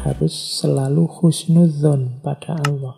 harus selalu husnudzon pada Allah.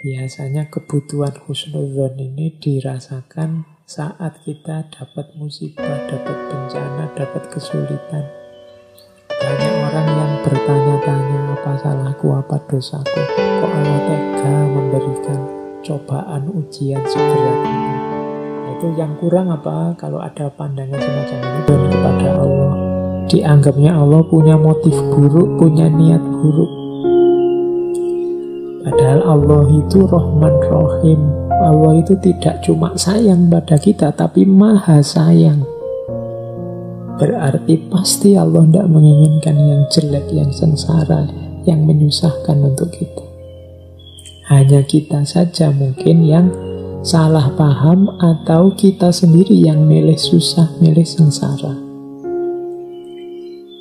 Biasanya kebutuhan husnudzon ini dirasakan saat kita dapat musibah, dapat bencana, dapat kesulitan. Banyak orang yang bertanya-tanya, apa salahku, apa dosaku, kok Allah tega memberikan cobaan ujian seberat ini. Itu yang kurang apa? Kalau ada pandangan semacam ini kepada Allah, dianggapnya Allah punya motif buruk, punya niat buruk. Padahal Allah itu Rahman Rahim. Allah itu tidak cuma sayang pada kita, tapi maha sayang. Berarti pasti Allah tidak menginginkan yang jelek, yang sengsara, yang menyusahkan untuk kita. Hanya kita saja mungkin yang salah paham, atau kita sendiri yang milih susah, milih sengsara.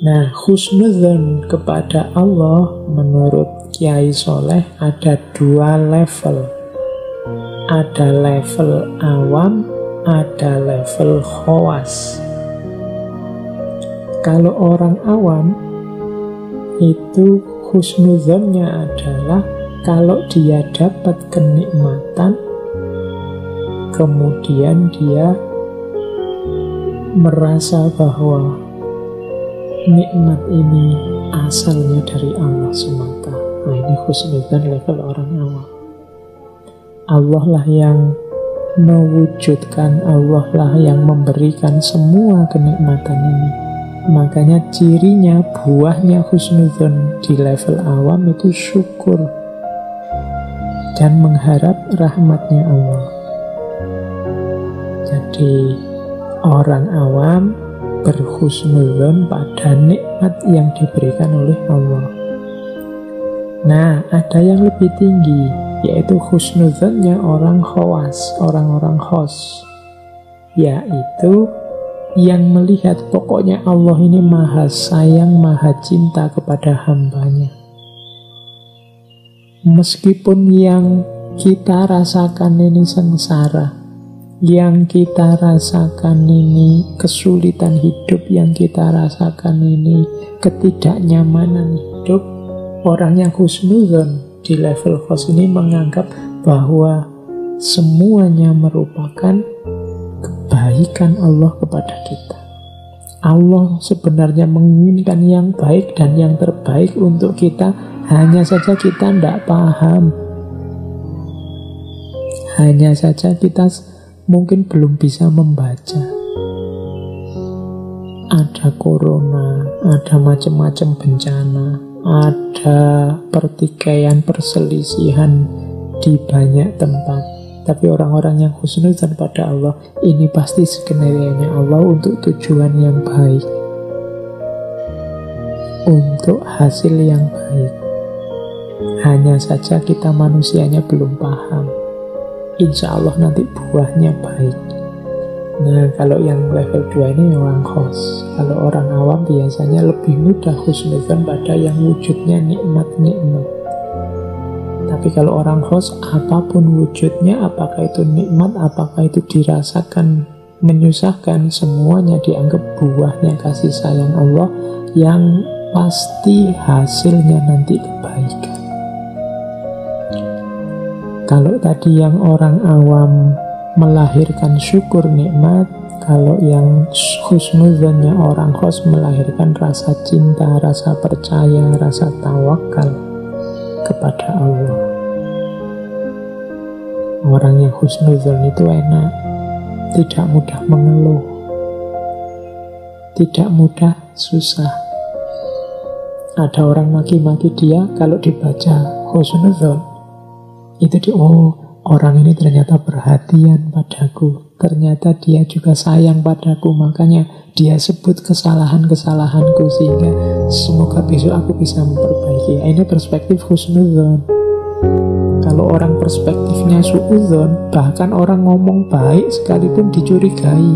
Nah, husnudzon kepada Allah menurut Kiai Soleh ada dua level. Ada level awam, ada level khawas. Kalau orang awam itu husnudzonnya adalah kalau dia dapat kenikmatan, kemudian dia merasa bahwa nikmat ini asalnya dari Allah semata. Nah, ini husnudzon level orang awam. Allah lah yang mewujudkan, Allah lah yang memberikan semua kenikmatan ini. Makanya cirinya, buahnya husnudzon di level awam itu syukur dan mengharap rahmatnya Allah. Jadi orang awam berhusnudzon pada nikmat yang diberikan oleh Allah. Nah, ada yang lebih tinggi, yaitu husnudzonnya orang khawas, orang-orang khos, yaitu yang melihat pokoknya Allah ini maha sayang, maha cinta kepada hambanya. Meskipun yang kita rasakan ini sengsara, yang kita rasakan ini kesulitan hidup, yang kita rasakan ini ketidaknyamanan hidup, orang yang husnudzon di level khos ini menganggap bahwa semuanya merupakan kebaikan Allah kepada kita. Allah sebenarnya menginginkan yang baik dan yang terbaik untuk kita, hanya saja kita tidak paham. Hanya saja kita mungkin belum bisa membaca. Ada corona, ada macam-macam bencana, ada pertikaian, perselisihan di banyak tempat. Tapi orang-orang yang husnudzon pada Allah, ini pasti skenario-nya Allah untuk tujuan yang baik, untuk hasil yang baik. Hanya saja kita manusianya belum paham. Insya Allah nanti buahnya baik. Nah, kalau yang level 2 ini orang khos. Kalau orang awam biasanya lebih mudah husnudzon pada yang wujudnya nikmat-nikmat. Tapi kalau orang khos, apapun wujudnya, apakah itu nikmat, apakah itu dirasakan menyusahkan, semuanya dianggap buahnya kasih sayang Allah yang pasti hasilnya nanti kebaikan. Kalau tadi yang orang awam melahirkan syukur nikmat, kalau yang husnudzonnya orang khos melahirkan rasa cinta, rasa percaya, rasa tawakal kepada Allah. Orang yang husnudzon itu enak, tidak mudah mengeluh, tidak mudah susah. Ada orang maki-maki dia, kalau dibaca husnudzon itu orang ini ternyata perhatian padaku, ternyata dia juga sayang padaku, makanya dia sebut kesalahan-kesalahanku sehingga semoga besok aku bisa memperbaiki. Ini perspektif husnudzon. Kalau orang perspektifnya suudzon, bahkan orang ngomong baik sekalipun dicurigai.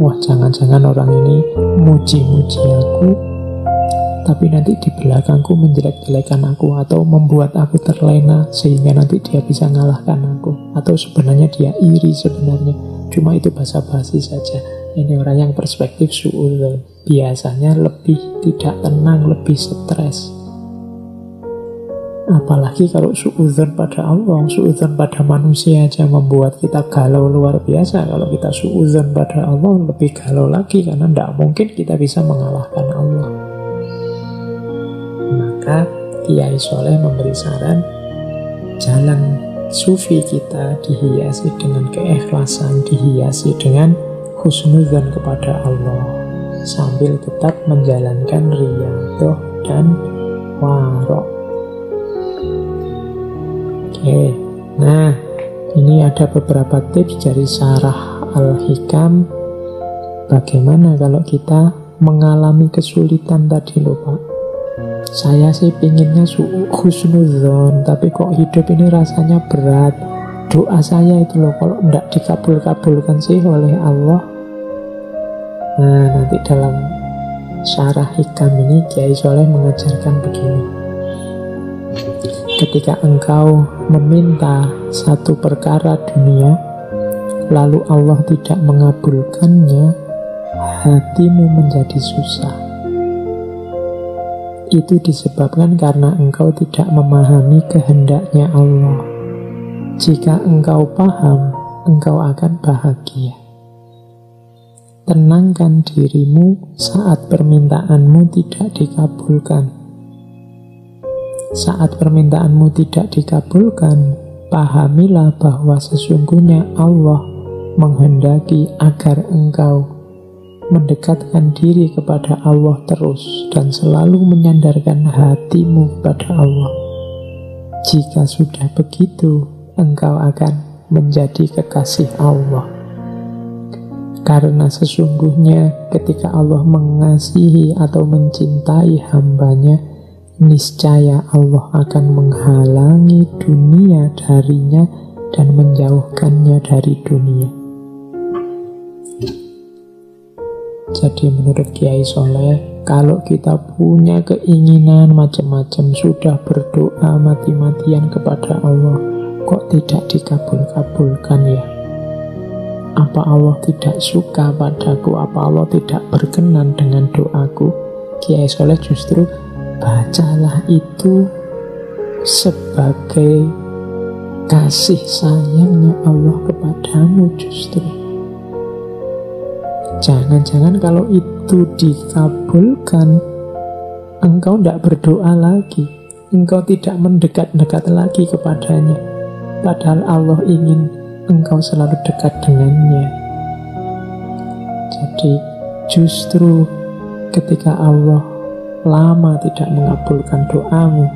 Wah, jangan-jangan orang ini muji-muji aku, tapi nanti di belakangku menjelek-jelekan aku, atau membuat aku terlena sehingga nanti dia bisa ngalahkan aku, atau sebenarnya dia iri sebenarnya, cuma itu basa-basi saja. Ini orang yang perspektif suudzon. Biasanya lebih tidak tenang, lebih stres. Apalagi kalau suudzon pada Allah, suudzon pada manusia aja membuat kita galau luar biasa. Kalau kita suudzon pada Allah, lebih galau lagi, karena tidak mungkin kita bisa mengalahkan Allah. Maka Kiai Soleh memberi saran, jalan sufi kita dihiasi dengan keikhlasan, dihiasi dengan husnudzon kepada Allah, sambil tetap menjalankan riyadhah dan warok. Oke, nah ini ada beberapa tips dari Syarah Al-Hikam. Bagaimana kalau kita mengalami kesulitan tadi loh Pak? Saya sih pinginnya husnudzon, tapi kok hidup ini rasanya berat. Doa saya itu loh, kalau tidak dikabul-kabulkan sih oleh Allah. Nah, nanti dalam Syarah Hikam ini Kiai Soleh mengajarkan begini. Ketika engkau meminta satu perkara dunia, lalu Allah tidak mengabulkannya, hatimu menjadi susah. Itu disebabkan karena engkau tidak memahami kehendaknya Allah. Jika engkau paham, engkau akan bahagia. Tenangkan dirimu saat permintaanmu tidak dikabulkan. Saat permintaanmu tidak dikabulkan, pahamilah bahwa sesungguhnya Allah menghendaki agar engkau mendekatkan diri kepada Allah terus dan selalu menyandarkan hatimu kepada Allah. Jika sudah begitu, engkau akan menjadi kekasih Allah. Karena sesungguhnya ketika Allah mengasihi atau mencintai hambanya, niscaya Allah akan menghalangi dunia darinya dan menjauhkannya dari dunia. Jadi menurut Kiai Soleh, kalau kita punya keinginan macam-macam, sudah berdoa mati-matian kepada Allah, kok tidak dikabul-kabulkan ya? Apa Allah tidak suka padaku? Apa Allah tidak berkenan dengan doaku? Kiai Soleh justru bacalah itu sebagai kasih sayangnya Allah kepadamu justru. Jangan-jangan kalau itu dikabulkan, engkau tidak berdoa lagi, engkau tidak mendekat-dekat lagi kepadanya, padahal Allah ingin engkau selalu dekat dengannya. Jadi justru ketika Allah lama tidak mengabulkan doamu,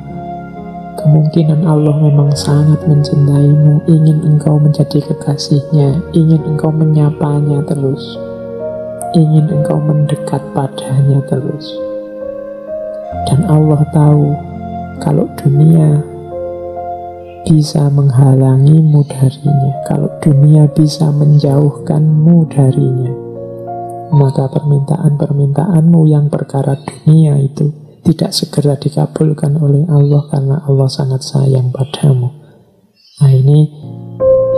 kemungkinan Allah memang sangat mencintaimu, ingin engkau menjadi kekasihnya, ingin engkau menyapanya terus, ingin engkau mendekat padanya terus. Dan Allah tahu kalau dunia bisa menghalangimu darinya, kalau dunia bisa menjauhkanmu darinya, maka permintaan-permintaanmu yang perkara dunia itu tidak segera dikabulkan oleh Allah karena Allah sangat sayang padamu. Nah, ini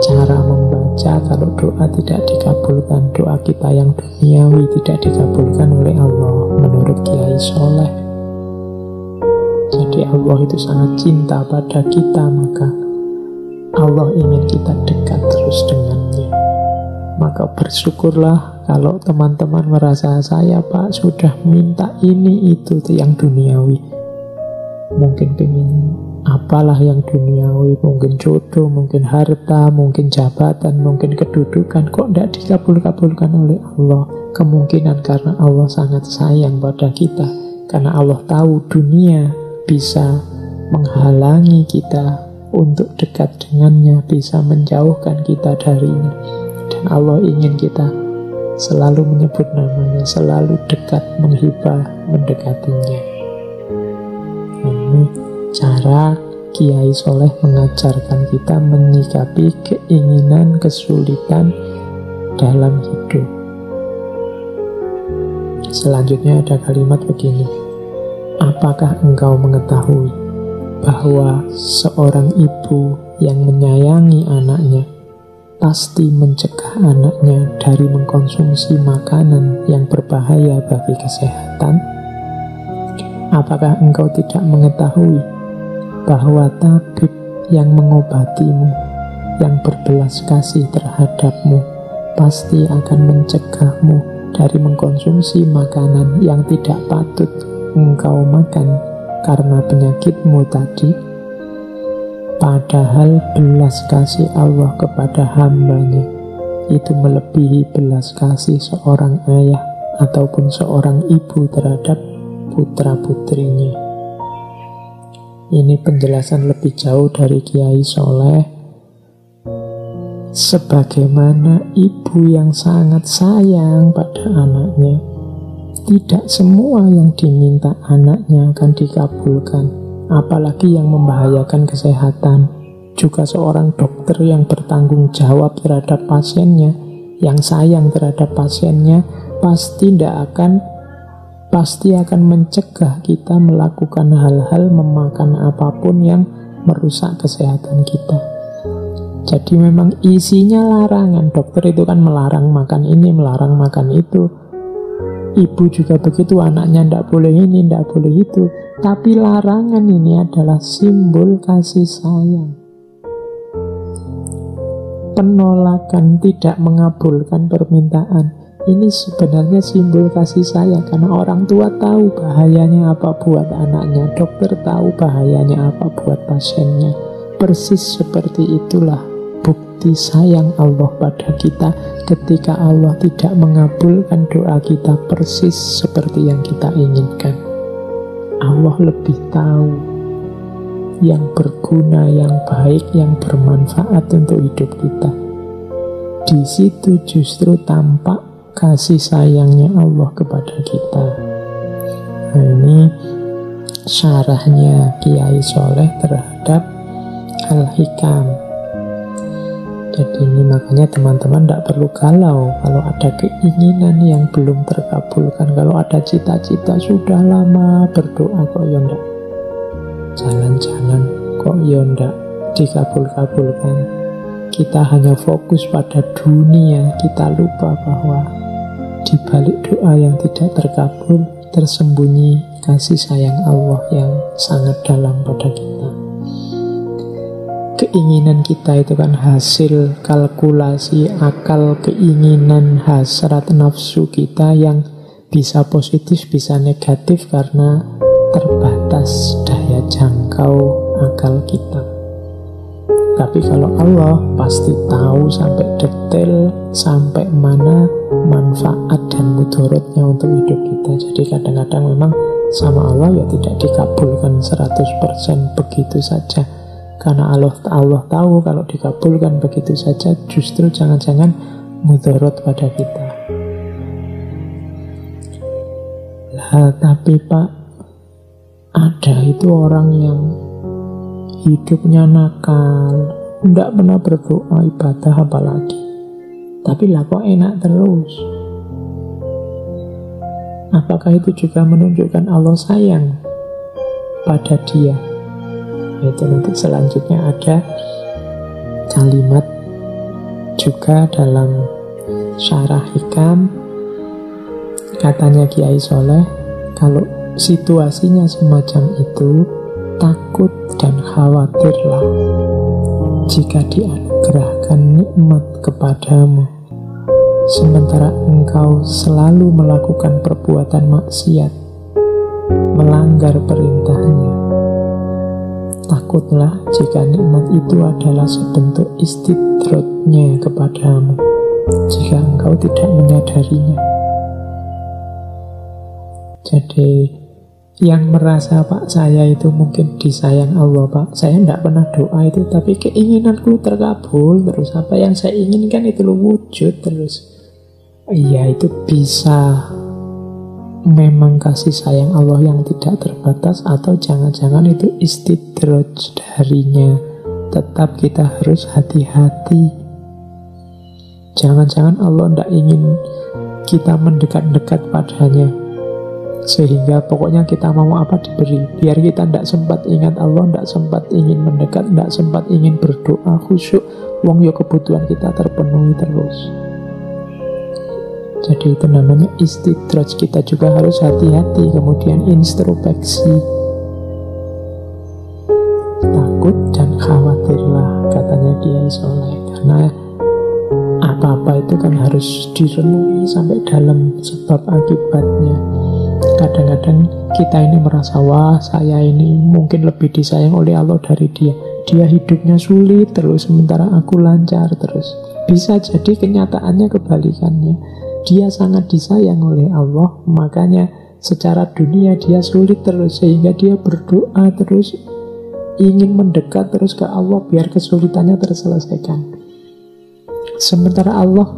cara membaca kalau doa tidak dikabulkan, doa kita yang duniawi tidak dikabulkan oleh Allah menurut Kiai Soleh. Jadi Allah itu sangat cinta pada kita, maka Allah ingin kita dekat terus dengannya. Maka bersyukurlah kalau teman-teman merasa, saya Pak sudah minta ini itu yang duniawi. Mungkin pengen apalah yang duniawi, mungkin jodoh, mungkin harta, mungkin jabatan, mungkin kedudukan, kok tidak dikabul-kabulkan oleh Allah? Kemungkinan karena Allah sangat sayang pada kita, karena Allah tahu dunia bisa menghalangi kita untuk dekat dengannya, bisa menjauhkan kita darinya. Dan Allah ingin kita selalu menyebut namanya, selalu dekat, menghibah, mendekatinya. Ini cara Kiai Soleh mengajarkan kita menyikapi keinginan, kesulitan dalam hidup. Selanjutnya ada kalimat begini, apakah engkau mengetahui bahwa seorang ibu yang menyayangi anaknya pasti mencegah anaknya dari mengkonsumsi makanan yang berbahaya bagi kesehatan, apakah engkau tidak mengetahui bahwa tabib yang mengobatimu, yang berbelas kasih terhadapmu, pasti akan mencegahmu dari mengkonsumsi makanan yang tidak patut engkau makan karena penyakitmu tadi? Padahal belas kasih Allah kepada hambanya itu melebihi belas kasih seorang ayah ataupun seorang ibu terhadap putra-putrinya. Ini penjelasan lebih jauh dari Kiai Soleh. Sebagaimana ibu yang sangat sayang pada anaknya, tidak semua yang diminta anaknya akan dikabulkan, apalagi yang membahayakan kesehatan. Juga seorang dokter yang bertanggung jawab terhadap pasiennya, yang sayang terhadap pasiennya, pasti akan mencegah kita melakukan hal-hal, memakan apapun yang merusak kesehatan kita. Jadi memang isinya larangan. Dokter itu kan melarang makan ini, melarang makan itu. Ibu juga begitu, anaknya tidak boleh ini, tidak boleh itu. Tapi larangan ini adalah simbol kasih sayang. Penolakan, tidak mengabulkan permintaan, ini sebenarnya simbol kasih sayang. Karena orang tua tahu bahayanya apa buat anaknya, dokter tahu bahayanya apa buat pasiennya. Persis seperti itulah bukti sayang Allah pada kita ketika Allah tidak mengabulkan doa kita persis seperti yang kita inginkan. Allah lebih tahu yang berguna, yang baik, yang bermanfaat untuk hidup kita. Di situ justru tampak kasih sayangnya Allah kepada kita. Nah, ini syarahnya Kiai Soleh terhadap Al-Hikam. Jadi ini makanya teman-teman tidak perlu galau kalau ada keinginan yang belum terkabulkan. Kalau ada cita-cita sudah lama berdoa kok ya ndak jalan-jalan, kok ya ndak dikabul-kabulkan. Kita hanya fokus pada dunia, kita lupa bahwa di balik doa yang tidak terkabul tersembunyi kasih sayang Allah yang sangat dalam pada kita. Keinginan kita itu kan hasil kalkulasi akal, keinginan, hasrat, nafsu kita yang bisa positif, bisa negatif karena terbatas daya jangkau akal kita. Tapi kalau Allah pasti tahu sampai detail, sampai mana manfaat dan mudaratnya untuk hidup kita. Jadi kadang-kadang memang sama Allah ya tidak dikabulkan 100% begitu saja. Karena Allah tahu kalau dikabulkan begitu saja justru jangan-jangan mudarat pada kita. Lah tapi Pak, ada itu orang yang hidupnya nakal, tidak pernah berdoa ibadah apalagi, tapi lah kok enak terus. Apakah itu juga menunjukkan Allah sayang pada dia? Itu nanti selanjutnya ada kalimat juga dalam syarah Hikam. Katanya Kiai Soleh, kalau situasinya semacam itu, takut dan khawatirlah jika dianugerahkan nikmat kepadamu sementara engkau selalu melakukan perbuatan maksiat, melanggar perintahnya. Takutlah jika nikmat itu adalah sebentuk istidratnya kepadamu jika engkau tidak menyadarinya. Jadi yang merasa Pak saya itu mungkin disayang Allah Pak, saya tidak pernah doa itu tapi keinginanku terkabul terus, apa yang saya inginkan itu wujud terus. Iya, itu bisa memang kasih sayang Allah yang tidak terbatas, atau jangan-jangan itu istidraj darinya. Tetap kita harus hati-hati. Jangan-jangan Allah tidak ingin kita mendekat-dekat padanya. Sehingga pokoknya kita mau apa diberi. Biar kita tidak sempat ingat Allah, tidak sempat ingin mendekat, tidak sempat ingin berdoa khusyuk. Wong yo kebutuhan kita terpenuhi terus. Jadi itu namanya istidraj. Kita juga harus hati-hati. Kemudian introspeksi. Takut dan khawatirlah, katanya Kiai Soleh. Karena apa-apa itu kan harus direnungi sampai dalam sebab akibatnya. Kadang-kadang kita ini merasa, wah saya ini mungkin lebih disayang oleh Allah dari dia. Dia hidupnya sulit terus, sementara aku lancar terus. Bisa jadi kenyataannya kebalikannya. Dia sangat disayang oleh Allah, makanya secara dunia dia sulit terus, sehingga dia berdoa terus, ingin mendekat terus ke Allah biar kesulitannya terselesaikan. Sementara Allah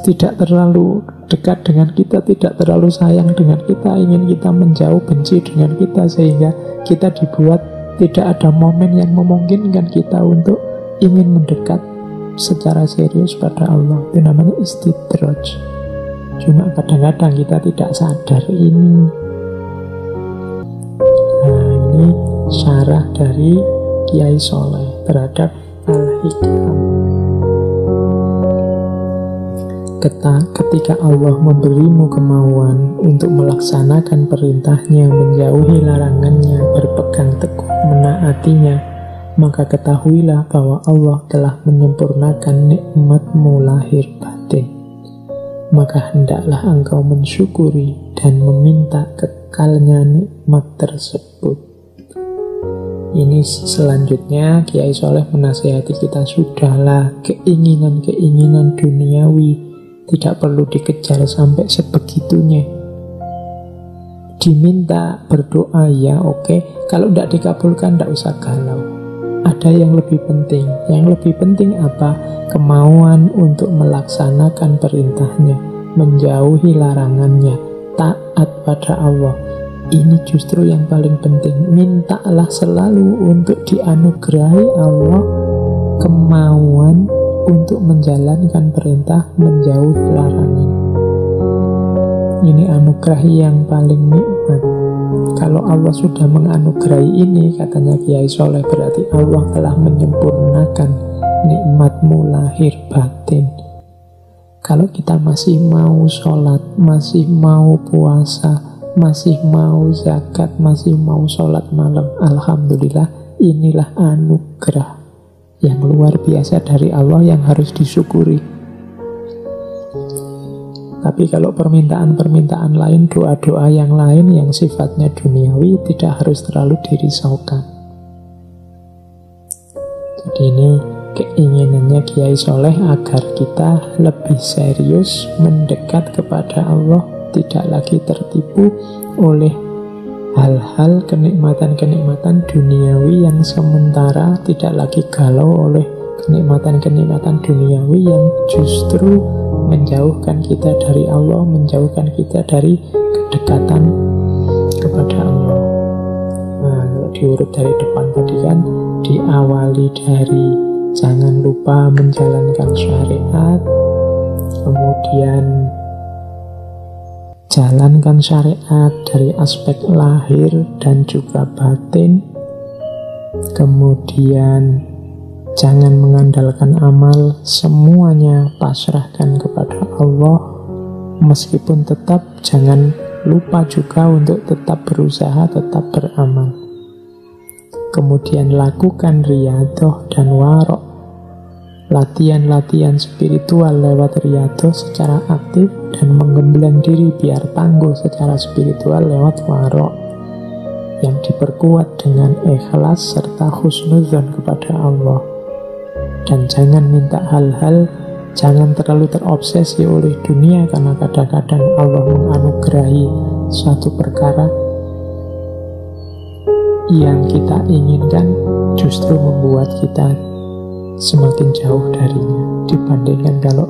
tidak terlalu dekat dengan kita, tidak terlalu sayang dengan kita, ingin kita menjauh, benci dengan kita, sehingga kita dibuat tidak ada momen yang memungkinkan kita untuk ingin mendekat secara serius pada Allah. Itu namanya istidraj. Cuma kadang-kadang kita tidak sadar ini. Nah, ini syarah dari Kiai Soleh terhadap Al-Hikam. Ketika Allah memberimu kemauan untuk melaksanakan perintahnya, menjauhi larangannya, berpegang teguh menaatinya, maka ketahuilah bahwa Allah telah menyempurnakan nikmatmu lahir batin. Maka hendaklah engkau mensyukuri dan meminta kekalnya nikmat tersebut. Ini selanjutnya Kiai Soleh menasihati kita, sudahlah keinginan-keinginan duniawi tidak perlu dikejar sampai sebegitunya. Diminta berdoa ya oke. Kalau tidak dikabulkan tidak usah galau. Ada yang lebih penting. Yang lebih penting apa? Kemauan untuk melaksanakan perintahnya, menjauhi larangannya, taat pada Allah. Ini justru yang paling penting. Mintalah selalu untuk dianugerahi Allah kemauan untuk menjalankan perintah, menjauhi larangan. Ini anugerah yang paling nikmat. Kalau Allah sudah menganugerahi ini, katanya Kiai Soleh, berarti Allah telah menyempurnakan nikmatmu lahir batin. Kalau kita masih mau sholat, masih mau puasa, masih mau zakat, masih mau sholat malam, alhamdulillah, inilah anugerah yang luar biasa dari Allah yang harus disyukuri. Tapi kalau permintaan-permintaan lain, doa-doa yang lain yang sifatnya duniawi, tidak harus terlalu dirisaukan. Jadi ini keinginannya Kiai Soleh agar kita lebih serius mendekat kepada Allah, tidak lagi tertipu oleh hal-hal kenikmatan-kenikmatan duniawi yang sementara, tidak lagi galau oleh kenikmatan-kenikmatan duniawi yang justru menjauhkan kita dari Allah, menjauhkan kita dari kedekatan kepada Allah. Nah, kalau diurut dari depan tadi kan diawali dari jangan lupa menjalankan syariat, kemudian jalankan syariat dari aspek lahir dan juga batin. Kemudian jangan mengandalkan amal, semuanya pasrahkan kepada Allah. Meskipun tetap jangan lupa juga untuk tetap berusaha, tetap beramal. Kemudian lakukan riyadhah dan warok, latihan-latihan spiritual lewat riyadhah secara aktif, dan menggembleng diri biar tangguh secara spiritual lewat warok yang diperkuat dengan ikhlas serta husnudzon kepada Allah. Dan jangan minta hal-hal, jangan terlalu terobsesi oleh dunia, karena kadang-kadang Allah menganugerahi suatu perkara yang kita inginkan justru membuat kita semakin jauh darinya. Dibandingkan kalau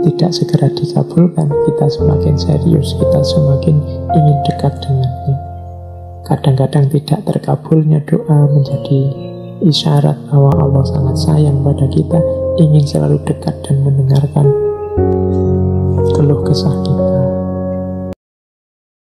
tidak segera dikabulkan, kita semakin serius, kita semakin ingin dekat dengannya. Kadang-kadang tidak terkabulnya doa menjadi isyarat bahwa Allah sangat sayang pada kita, ingin selalu dekat dan mendengarkan keluh kesah kita.